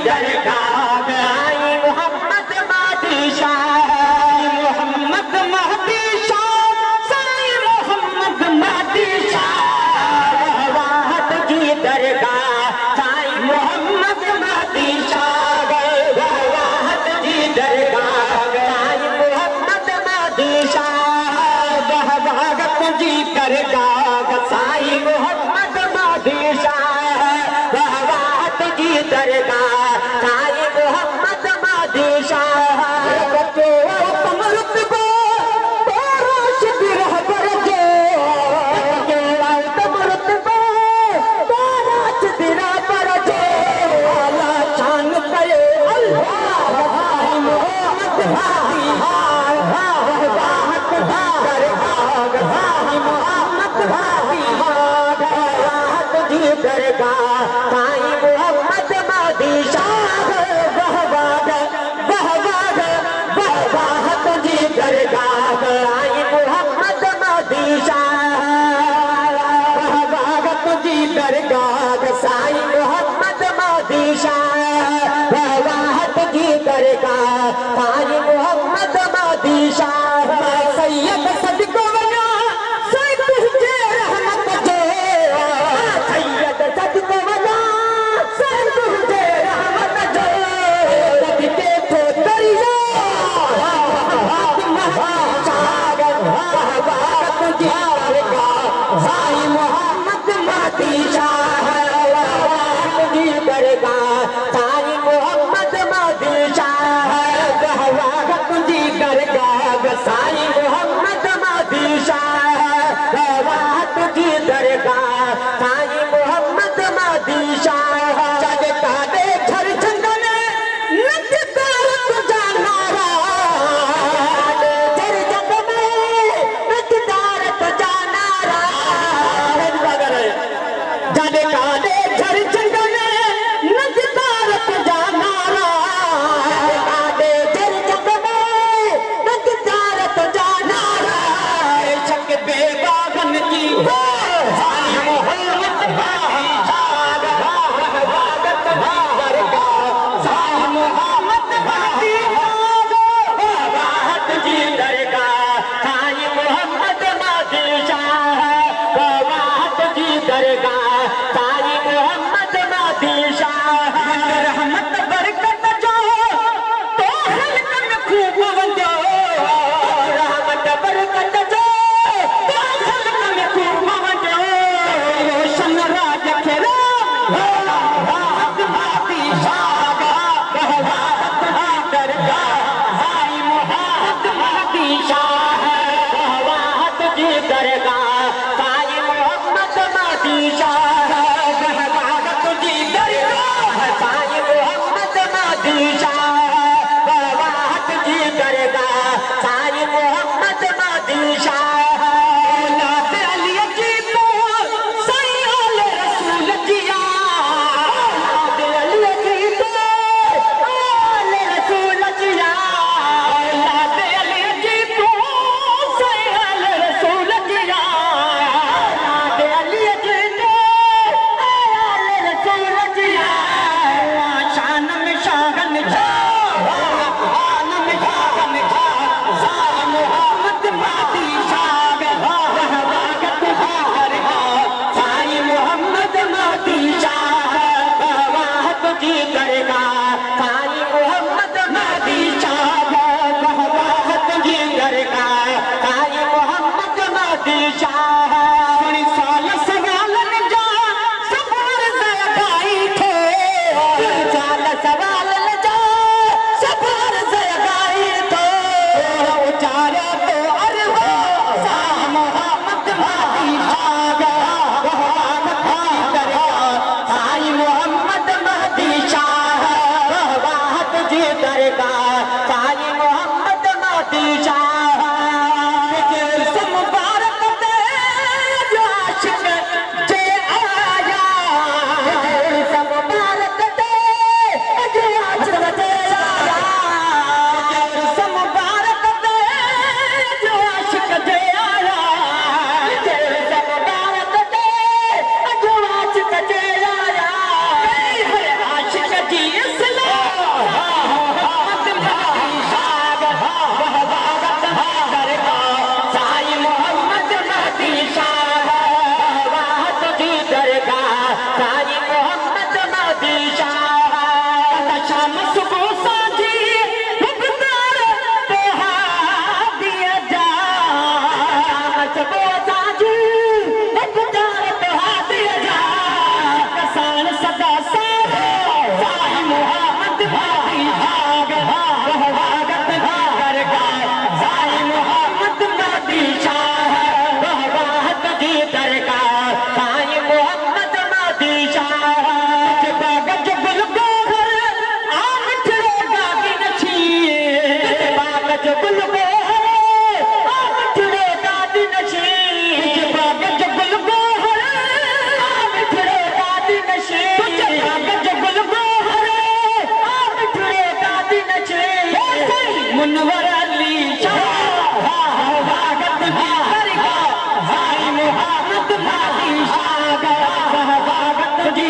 दरगाह आई मोहम्मद महदी शाह, मोहम्मद महदी शाह, साईं मोहम्मद महदी शाह, वाहद की दरगाह साईं मोहम्मद महदी शाह, वाहद की दरगाह साईं मोहम्मद महदी शाह, वाहद की दरगाह साईं मोहम्मद महदी शाह, वाहद की दरगाह साईं मोहम्मद महदी शाह।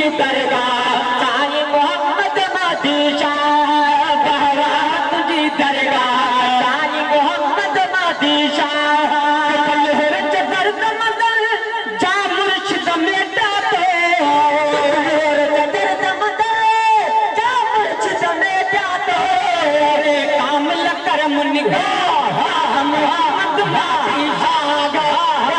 तुझी दरगाह साईं मोहम्मद महदी शाह बहरा तुझी दरगाह साईं मोहम्मद महदी शाह लहरच दर्द मदर जा मुर्शिद मेटा तो लहरच दर्द मदर जा मुर्शिद मेटा तो रे कामल करम निगाह मोहम्मद महदी शाह